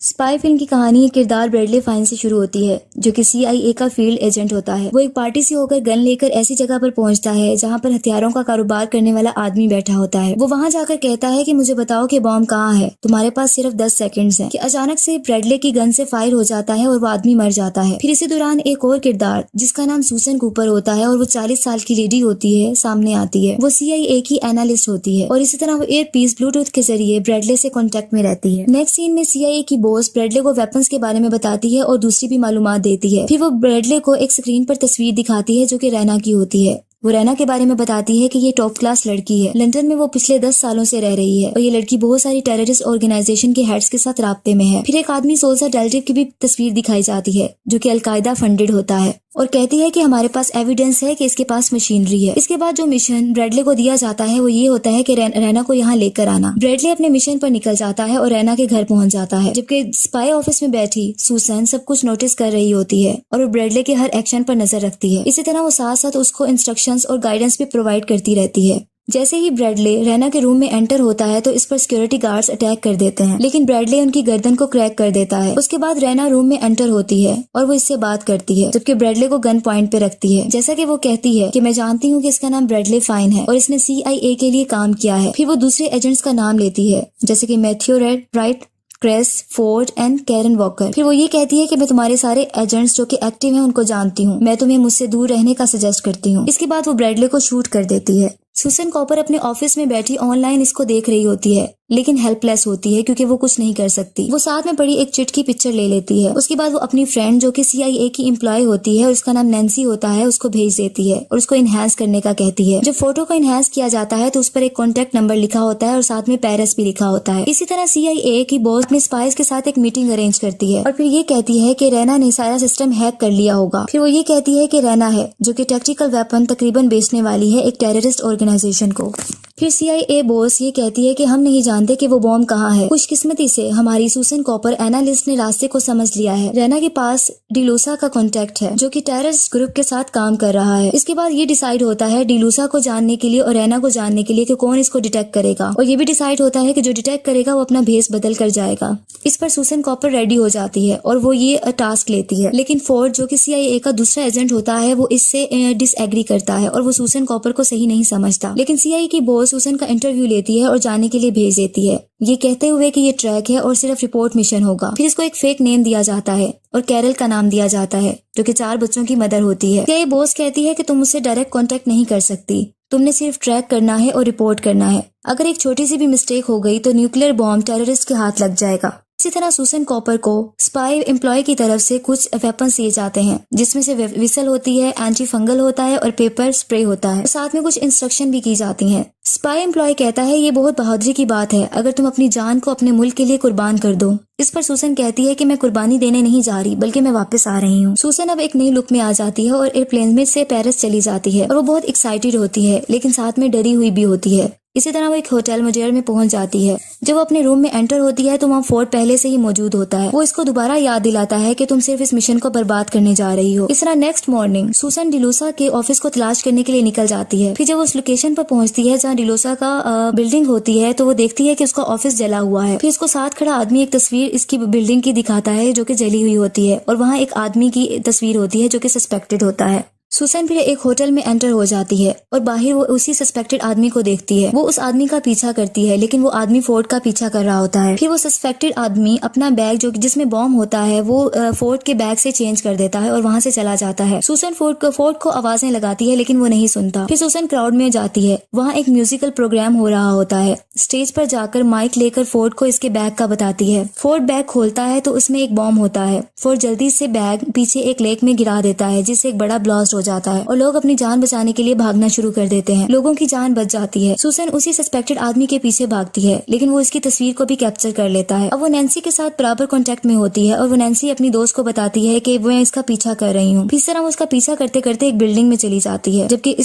Spy film की कहानी एक किरदार ब्रैडले फाइन से शुरू होती है, जो कि CIA का फील्ड एजेंट होता है। वो एक पार्टी से होकर गन लेकर ऐसी जगह पर पहुंचता है जहां पर हथियारों का कारोबार करने वाला आदमी बैठा होता है। वो वहां जाकर कहता है कि मुझे बताओ कि बॉम्ब कहाँ है, तुम्हारे पास सिर्फ 10 सेकंड्स हैं। कि अचानक से ब्रैडले की गन से फायर हो जाता है और वो आदमी मर जाता है। फिर इसी दौरान एक और किरदार जिसका नाम सूसन कूपर होता है और वो 40 साल की लेडी होती है सामने आती है। वो CIA की एनालिस्ट होती है और इसी तरह वो एयर पीस ब्लूटूथ के जरिए ब्रैडले से कॉन्टेक्ट में रहती है। नेक्स्ट सीन में CIA की बॉस ब्रैडले को वेपन्स के बारे में बताती है और दूसरी भी मालूमात देती है। फिर वो ब्रैडले को एक स्क्रीन पर तस्वीर दिखाती है जो कि रैना की होती है। वो रैना के बारे में बताती है कि ये टॉप क्लास लड़की है। लंदन में वो पिछले 10 सालों से रह रही है और ये लड़की बहुत सारी टेररिस्ट ऑर्गेनाइजेशन के हेड्स के साथ राब्ते में है। फिर एक आदमी सोल्सा डेल्टिव की भी तस्वीर दिखाई जाती है जो कि अलकायदा फंडेड होता है और कहती है कि हमारे पास एविडेंस है कि इसके पास मशीनरी है। इसके बाद जो मिशन ब्रैडले को दिया जाता है वो ये होता है कि रैना को यहाँ लेकर आना। ब्रैडले अपने मिशन पर निकल जाता है और रैना के घर पहुंच जाता है, जबकि स्पाई ऑफिस में बैठी सूसन सब कुछ नोटिस कर रही होती है और वो ब्रैडले के हर एक्शन पर नजर रखती है। इसी तरह वो साथ साथ उसको इंस्ट्रक्शंस और गाइडेंस भी प्रोवाइड करती रहती है। जैसे ही ब्रैडले रैना के रूम में एंटर होता है तो इस पर सिक्योरिटी गार्ड्स अटैक कर देते हैं, लेकिन ब्रैडले उनकी गर्दन को क्रैक कर देता है। उसके बाद रैना रूम में एंटर होती है और वो इससे बात करती है, जबकि ब्रैडले को गन पॉइंट पे रखती है। जैसा कि वो कहती है कि मैं जानती हूँ कि इसका नाम ब्रैडले फाइन है और इसने CIA के लिए काम किया है। फिर वो दूसरे एजेंट्स का नाम लेती है, जैसे कि Matthew Wright, Kress, Ford and Karen Walker. फिर वो ये कहती है कि मैं तुम्हारे सारे एजेंट्स जो कि एक्टिव हैं उनको जानती हूँ, मैं तुम्हें मुझसे दूर रहने का सजेस्ट करती हूँ। इसके बाद वो ब्रैडले को शूट कर देती है। सूसन कॉपर अपने ऑफिस में बैठी ऑनलाइन इसको देख रही होती है, लेकिन हेल्पलेस होती है क्योंकि वो कुछ नहीं कर सकती। वो साथ में पड़ी एक चिट की पिक्चर ले लेती है। उसके बाद वो अपनी फ्रेंड जो कि CIA की एम्प्लॉय होती है और उसका नाम नैन्सी होता है उसको भेज देती है और उसको इनहेंस करने का कहती है। जब फोटो को इनहेंस किया जाता है तो उस पर एक कॉन्टेक्ट नंबर लिखा होता है और साथ में पेरिस भी लिखा होता है। इसी तरह CIA की बॉस अपने स्पाइस के साथ एक मीटिंग अरेंज करती है और फिर ये कहती है कि रैना ने सारा सिस्टम हैक कर लिया होगा। फिर वो ये कहती है कि रैना है जो कि टैक्टिकल वेपन तकरीबन बेचने वाली है एक टेररिस्ट ऑर्गेनाइजेशन को। फिर CIA बॉस ये कहती है कि हम नहीं जानते कि वो बॉम्ब कहाँ है। खुशकिस्मती से हमारी सूसन कॉपर एनालिस्ट ने रास्ते को समझ लिया है। रैना के पास डिलूसा का कॉन्टेक्ट है जो कि टेररिस्ट ग्रुप के साथ काम कर रहा है। इसके बाद ये डिसाइड होता है डिलूसा को जानने के लिए और रैना को जानने के लिए कि कौन इसको डिटेक्ट करेगा, और ये भी डिसाइड होता है कि जो डिटेक्ट करेगा वो अपना भेस बदल कर जाएगा। इस पर सूसन कॉपर रेडी हो जाती है और वो ये टास्क लेती है, लेकिन फोर्ड जो कि CIA का दूसरा एजेंट होता है वो इससे डिसएग्री करता है और वो सूसन कॉपर को सही नहीं समझता। लेकिन CIA की बॉस सूसन का इंटरव्यू लेती है और जाने के लिए भेज देती है, ये कहते हुए कि ये ट्रैक है और सिर्फ रिपोर्ट मिशन होगा। फिर इसको एक फेक नेम दिया जाता है और कैरल का नाम दिया जाता है जो कि 4 बच्चों की मदर होती है। CIA बॉस कहती है कि तुम मुझसे डायरेक्ट कांटेक्ट नहीं कर सकती, तुमने सिर्फ ट्रैक करना है और रिपोर्ट करना है। अगर एक छोटी सी भी मिस्टेक हो गई तो न्यूक्लियर बॉम्ब टेररिस्ट के हाथ लग जाएगा। इसी तरह सूसन कॉपर को स्पाई एम्प्लॉय की तरफ से कुछ वेपन्स दिए जाते हैं, जिसमें से विसल होती है, एंटी फंगल होता है और पेपर स्प्रे होता है। साथ में कुछ इंस्ट्रक्शन भी की जाती हैं। स्पाई एम्प्लॉय कहता है ये बहुत बहादुरी की बात है अगर तुम अपनी जान को अपने मुल्क के लिए कुर्बान कर दो। इस पर सूसन कहती है कि मैं कुर्बानी देने नहीं जा रही बल्कि मैं वापस आ रही हूँ। सूसन अब एक नई लुक में आ जाती है और एयरप्लेन में से पेरिस चली जाती है और वो बहुत एक्साइटेड होती है, लेकिन साथ में डरी हुई भी होती है। इसी तरह वो एक होटल मुजेर में पहुंच जाती है। जब वो अपने रूम में एंटर होती है तो वहाँ फोर्ड पहले से ही मौजूद होता है। वो इसको दोबारा याद दिलाता है कि तुम सिर्फ इस मिशन को बर्बाद करने जा रही हो। इस तरह नेक्स्ट मॉर्निंग सूसन डिलूसा के ऑफिस को तलाश करने के लिए निकल जाती है। फिर जब वो उस लोकेशन पर पहुंचती है जहाँ डिलूसा का बिल्डिंग होती है तो वो देखती है कि उसका ऑफिस जला हुआ है। फिर इसको साथ खड़ा आदमी एक तस्वीर इसकी बिल्डिंग की दिखाता है जो कि जली हुई होती है और वहाँ एक आदमी की तस्वीर होती है जो कि सस्पेक्टेड होता है। सूसन फिर एक होटल में एंटर हो जाती है और बाहर वो उसी सस्पेक्टेड आदमी को देखती है। वो उस आदमी का पीछा करती है, लेकिन वो आदमी फोर्ड का पीछा कर रहा होता है। फिर वो सस्पेक्टेड आदमी अपना बैग जो जिसमें बॉम्ब होता है वो फोर्ड के बैग से चेंज कर देता है और वहाँ से चला जाता है। सूसन फोर्ड को आवाजें लगाती है, लेकिन वो नहीं सुनता। फिर सूसन क्राउड में जाती है। वहाँ एक म्यूजिकल प्रोग्राम हो रहा होता है। स्टेज पर जाकर माइक लेकर फोर्ड को इसके बैग का बताती है। फोर्ड बैग खोलता है तो उसमें एक बॉम्ब होता है। फोर्ड जल्दी से बैग पीछे एक लेक में गिरा देता है, जिससे एक बड़ा ब्लास्ट हो जाता है और लोग अपनी जान बचाने के लिए भागना शुरू कर देते हैं। लोगों की जान बच जाती है। सूसन उसी सस्पेक्टेड आदमी के पीछे भागती है, लेकिन वो इसकी तस्वीर को भी कैप्चर कर लेता है। अब वो नैन्सी के साथ बराबर कांटेक्ट में होती है और वो नैन्सी अपनी दोस्त को बताती है कि मैं इसका पीछा कर रही हूँ। इस तरह वो उसका पीछा करते करते एक बिल्डिंग में चली जाती है, जबकि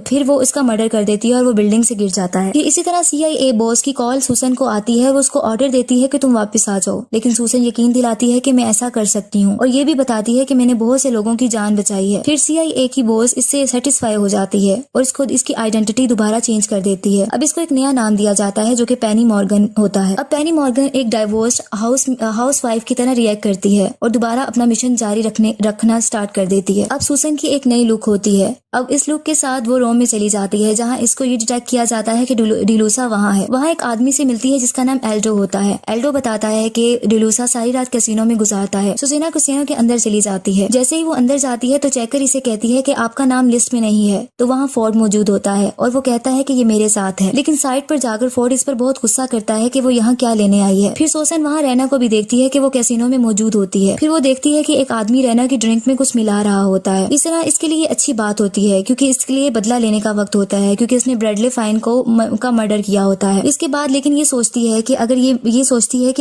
फिर वो इसका मर्डर कर देती है और वो बिल्डिंग से गिर जाता है। इसी तरह CIA बॉस की कॉल सूसन को आती है। वो उसको ऑर्डर देती है कि तुम वापस आ जाओ, लेकिन सूसन यकीन दिलाती है कि मैं ऐसा कर सकती हूँ और ये भी बताती है कि मैंने बहुत से लोगों की जान बचाई है। फिर CIA CIA की बॉस इससे सेटिस्फाई हो जाती है और इसको इसकी आइडेंटिटी दोबारा चेंज कर देती है। अब इसको एक नया नाम दिया जाता है जो कि पेनी मॉर्गन होता है। अब पेनी मॉर्गन एक डाइवोर्स्ड हाउस वाइफ की तरह रिएक्ट करती है और दोबारा अपना मिशन जारी रखना स्टार्ट कर देती है। अब सुसन की एक नई लुक होती है। अब इस लुक के साथ वो रोम में चली जाती है जहाँ इसको ये डिटेक्ट किया जाता है कि डिलूसा वहाँ है। वहाँ एक आदमी से मिलती है जिसका नाम एल्डो होता है। एल्डो बताता है कि डिलूसा सारी रात कैसीनो में गुजारता है। सुसेना कैसीनो के अंदर चली जाती है। जैसे ही वो अंदर जाती है तो चेकर इसे कहती है कि आपका नाम लिस्ट में नहीं है। तो वहाँ फोर्ड मौजूद होता है और वो कहता है कि ये मेरे साथ है। लेकिन साइड पर जाकर फोर्ड इस पर बहुत गुस्सा करता है कि वो यहाँ क्या लेने आई है। फिर सुसन वहाँ रैना को भी देखती है कि वो कैसीनो में मौजूद होती है। फिर वो देखती है कि एक आदमी रैना की ड्रिंक में कुछ मिला रहा होता है। इस तरह इसके लिए अच्छी बात होती है क्योंकि इसके लिए बदला लेने का वक्त होता है क्योंकि इसने ब्रैडले फाइन का मर्डर किया होता है। इसके बाद लेकिन ये सोचती है कि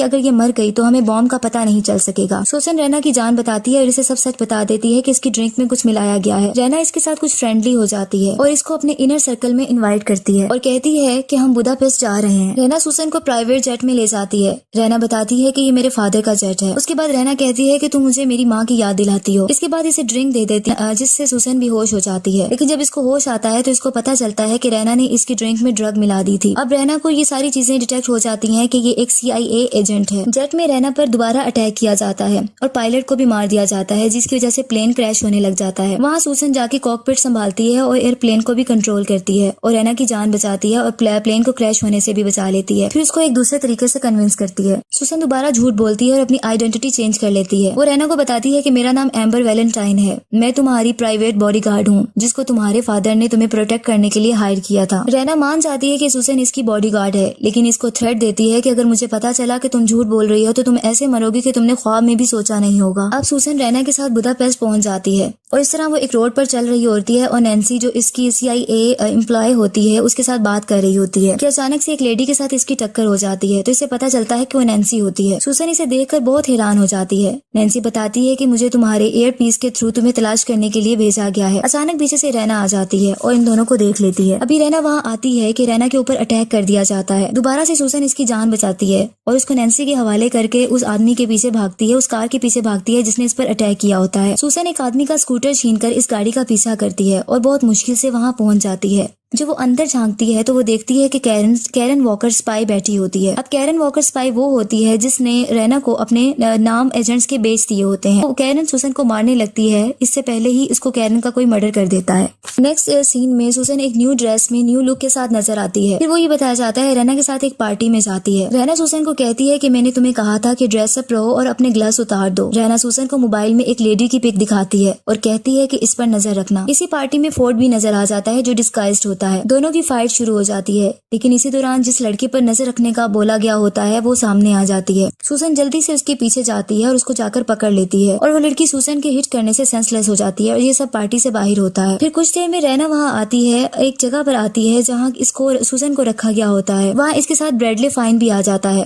अगर ये मर गई तो हमें बॉम्ब का पता नहीं चल सकेगा। सुसन रैना की जान बताती है और इसे सब सच बता देती है कि इसकी ड्रिंक में कुछ मिलाया गया है। रैना इसके साथ कुछ फ्रेंडली हो जाती है और इसको अपने इनर सर्कल में इनवाइट करती है और कहती है कि हम बुदापेस्ट जा रहे हैं। रैना सुसन को प्राइवेट जेट में ले जाती है। रैना बताती है कि ये मेरे फादर का जेट है। उसके बाद रैना कहती है कि तुम मुझे मेरी माँ की याद दिलाती हो। इसके बाद इसे ड्रिंक दे देती है जिससे सुसन बेहोश हो जाती है। लेकिन जब इसको होश आता है तो इसको पता चलता है कि रैना ने इसकी ड्रिंक में ड्रग मिला दी थी। अब रैना को ये सारी चीजें डिटेक्ट हो जाती हैं कि ये एक CIA एजेंट है। जेट में रैना पर दोबारा अटैक किया जाता है और पायलट को भी मार दिया जाता है जिसकी वजह से प्लेन क्रैश होने लग जाता है। वहाँ सुसन जाके कॉकपिट संभालती है और एयरप्लेन को भी कंट्रोल करती है और रैना की जान बचाती है और प्लेन को क्रैश होने से भी बचा लेती है। फिर उसको एक दूसरे तरीके से कन्विंस करती है। सुसन दोबारा झूठ बोलती है और अपनी आइडेंटिटी चेंज कर लेती है। वो रैना को बताती है कि मेरा नाम एम्बर वैलेंटाइन है। मैं तुम्हारी प्राइवेट बॉडीगार्ड हूँ जिसको तुम्हारे फादर ने तुम्हें प्रोटेक्ट करने के लिए हायर किया था। रैना मान जाती है कि सुसन इसकी बॉडीगार्ड है लेकिन इसको थ्रेट देती है कि अगर मुझे पता चला कि तुम झूठ बोल रही हो तो तुम ऐसे मरोगी कि तुमने ख्वाब में भी सोचा नहीं होगा। अब सुसन रैना के साथ बुदापेस्ट पहुंच जाती है और इस तरह वो एक रोड पर चल रही होती है और नैन्सी जो इसकी CIA एम्प्लॉय होती है उसके साथ बात कर रही होती है कि अचानक से एक लेडी के साथ इसकी टक्कर हो जाती है। तो इसे पता चलता है कि वो नैन्सी होती है। सुसन इसे देखकर बहुत हैरान हो जाती है। नैन्सी बताती है कि मुझे तुम्हारे एयर पीस के थ्रू तुम्हें तलाश करने के लिए भेजा गया है। अचानक पीछे से रैना आ जाती है और इन दोनों को देख लेती है। अभी रैना वहाँ आती है कि रैना के ऊपर अटैक कर दिया जाता है। दोबारा से सुसन इसकी जान बचाती है और उसको नैन्सी के हवाले करके उस आदमी के पीछे भागती है, उस कार के पीछे भागती है जिसने इस पर अटैक किया होता है। सुसन एक आदमी का स्कूटर छीनकर इस गाड़ी का पीछा करती है और बहुत मुश्किल से वहाँ पहुँच जाती है। जब वो अंदर झांकती है तो वो देखती है कि कैरन वॉकर स्पाई बैठी होती है। अब कैरन वॉकर स्पाई वो होती है जिसने रैना को अपने नाम एजेंट्स के बेच दिए होते हैं। तो कैरन सुसन को मारने लगती है। इससे पहले ही इसको कैरन का कोई मर्डर कर देता है। नेक्स्ट सीन में सुसन एक न्यू ड्रेस में न्यू लुक के साथ नजर आती है। फिर वो ये बताया जाता है रैना के साथ एक पार्टी में जाती है। रैना सुसन को कहती है कि मैंने तुम्हें कहा था कि ड्रेसअप रहो और अपने ग्लव्स उतार दो। रैना सुसन को मोबाइल में एक लेडी की पिक दिखाती है और कहती है कि इस पर नजर रखना। इसी पार्टी में फोर्ड भी नजर आ जाता है जो डिस्गाइज्ड होता है। दोनों की फाइट शुरू हो जाती है लेकिन इसी दौरान जिस लड़की पर नजर रखने का बोला गया होता है वो सामने आ जाती है। सुसन जल्दी से उसके पीछे जाती है और उसको जाकर पकड़ लेती है और वो लड़की सुसन के हिट करने से सेंसलेस हो जाती है और ये सब पार्टी से बाहर होता है। फिर कुछ देर में रैना वहाँ आती है, एक जगह पर आती है जहाँ इसको सुसन को रखा गया होता है। वहाँ इसके साथ ब्रैडले फाइन भी आ जाता है।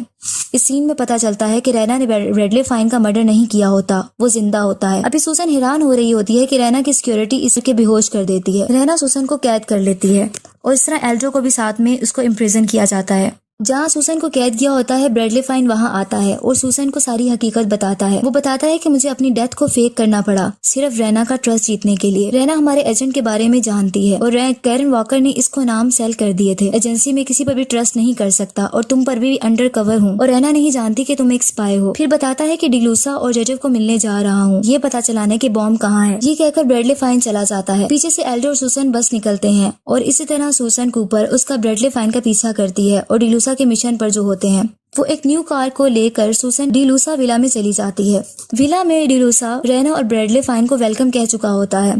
इस सीन में पता चलता है कि रैना ने ब्रैडले फाइन का मर्डर नहीं किया होता, वो जिंदा होता है। अभी सुसन हैरान हो रही होती है कि रैना की सिक्योरिटी इसके बेहोश कर देती है। रैना सुसन को कैद कर लेती है और इस तरह एल्ड्रो को भी साथ में उसको इम्प्रिजन किया जाता है। जहाँ सुसन को कैद किया होता है ब्रैडले फाइन वहाँ आता है और सुसन को सारी हकीकत बताता है। वो बताता है कि मुझे अपनी डेथ को फेक करना पड़ा सिर्फ रैना का ट्रस्ट जीतने के लिए। रैना हमारे एजेंट के बारे में जानती है और कैरन वॉकर ने इसको नाम सेल कर दिए थे। एजेंसी में किसी पर भी ट्रस्ट नहीं कर सकता और तुम पर भी अंडर कवर हूँ और रैना नहीं जानती कि तुम एक स्पाई हो। फिर बताता है कि डिलूसा और जेजेव को मिलने जा रहा हूँ, ये पता चलाने के बॉम्ब कहाँ है। ये कहकर ब्रैडले फाइन चला जाता है। पीछे से एल्डो और सुसन बस निकलते हैं और इसी तरह सुसन कूपर उसका ब्रैडले फाइन का पीछा करती है और डिलूसा के मिशन पर जो होते हैं वो एक न्यू कार को लेकर सुसन डिलूसा विला में चली जाती है। विला में डिलूसा रैना और ब्रैडले फाइन को वेलकम कह चुका होता है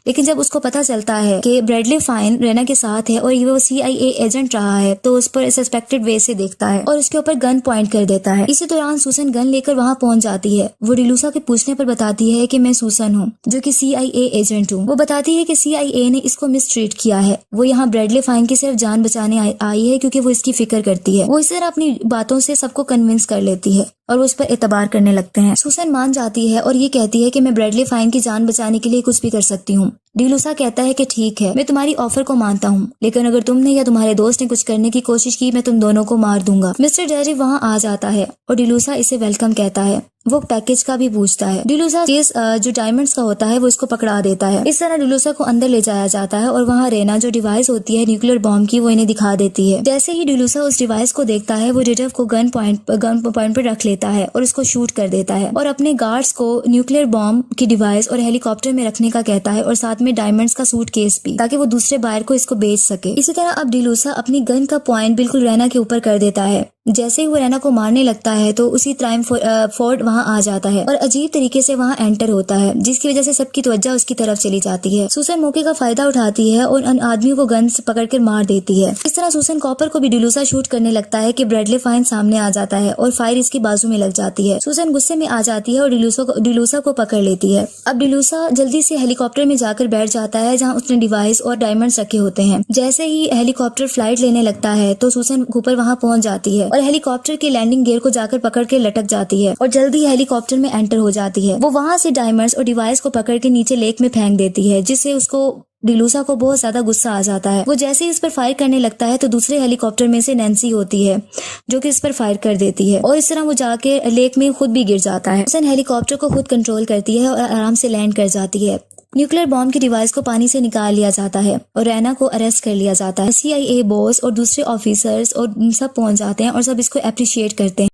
लेकिन जब उसको पता चलता है कि ब्रैडले फाइन रैना के साथ है और ये वो CIA एजेंट रहा है तो उस पर सस्पेक्टेड वे से देखता है और उसके ऊपर गन पॉइंट कर देता है। इसी दौरान सुसन गन लेकर वहाँ पहुँच जाती है। वो डिलूसा के पूछने पर बताती है कि मैं सुसन हूँ जो कि CIA एजेंट हूँ। वो बताती है कि CIA ने इसको मिसट्रीट किया है। वो यहाँ ब्रैडले फाइन की सिर्फ जान बचाने आई है क्योंकि वो इसकी फिक्र करती है। वो इस तरह अपनी बातों से सबको कन्विंस कर लेती है और वो उस पर एतबार करने लगते हैं। सुसन मान जाती है और ये कहती है कि मैं ब्रैडले फाइन की जान बचाने के लिए कुछ भी कर सकती हूँ। डिलूसा कहता है कि ठीक है, मैं तुम्हारी ऑफर को मानता हूँ लेकिन अगर तुमने या तुम्हारे दोस्त ने कुछ करने की कोशिश की मैं तुम दोनों को मार दूंगा। मिस्टर डेरी वहाँ आ जाता है और डिलूसा इसे वेलकम कहता है। वो पैकेज का भी पूछता है। डिलूसा केस जो डायमंड्स का होता है वो इसको पकड़ा देता है। इस तरह डिलूसा को अंदर ले जाया जाता है और वहाँ रेना जो डिवाइस होती है न्यूक्लियर बॉम्ब की वो इन्हें दिखा देती है। जैसे ही डिलूसा उस डिवाइस को देखता है वो रिडव को गन पॉइंट पर रख लेता है और उसको शूट कर देता है और अपने गार्ड्स को न्यूक्लियर बॉम्ब की डिवाइस और हेलीकॉप्टर में रखने का कहता है और साथ में डायमंड्स का सूट केस भी, ताकि वो दूसरे बायर को इसको बेच सके। इसी तरह अब डिलूसा अपनी गन का पॉइंट बिल्कुल रेना के ऊपर कर देता है। जैसे ही वो रेना को मारने लगता है तो उसी टाइम फोर्ड वहाँ आ जाता है और अजीब तरीके से वहाँ एंटर होता है, जिसकी वजह से सबकी तवज्जो उसकी तरफ चली जाती है। सूसन मौके का फायदा उठाती है और उन आदमियों को गन से पकड़कर मार देती है। इस तरह सूसन कॉपर को भी डिलूसा शूट करने लगता है कि ब्रैडली फाइन सामने आ जाता है और फायर इसकी बाजू में लग जाती है। सूसन गुस्से में आ जाती है और डिलूसा को पकड़ लेती है। अब डिलूसा जल्दी से हेलीकॉप्टर में जाकर बैठ जाता है जहाँ उसने डिवाइस और डायमंड्स रखे होते हैं। जैसे ही हेलीकॉप्टर फ्लाइट लेने लगता है तो सूसन कूपर वहाँ पहुंच जाती है और हेलीकॉप्टर के लैंडिंग गियर को जाकर पकड़ के लटक जाती है और जल्दी ही हेलीकॉप्टर में एंटर हो जाती है। वो वहाँ से डायमंड्स और डिवाइस को पकड़ के नीचे लेक में फेंक देती है, जिससे उसको डिलूसा को बहुत ज्यादा गुस्सा आ जाता है। वो जैसे ही इस पर फायर करने लगता है तो दूसरे हेलीकॉप्टर में से नैन्सी होती है जो कि इस पर फायर कर देती है और इस तरह वो जाके लेक में खुद भी गिर जाता है। सूसन हेलीकॉप्टर को खुद कंट्रोल करती है और आराम से लैंड कर जाती है। न्यूक्लियर बॉम्ब की डिवाइस को पानी से निकाल लिया जाता है और रैना को अरेस्ट कर लिया जाता है। CIA बॉस और दूसरे ऑफिसर्स और सब पहुंच जाते हैं और सब इसको अप्रिशिएट करते हैं।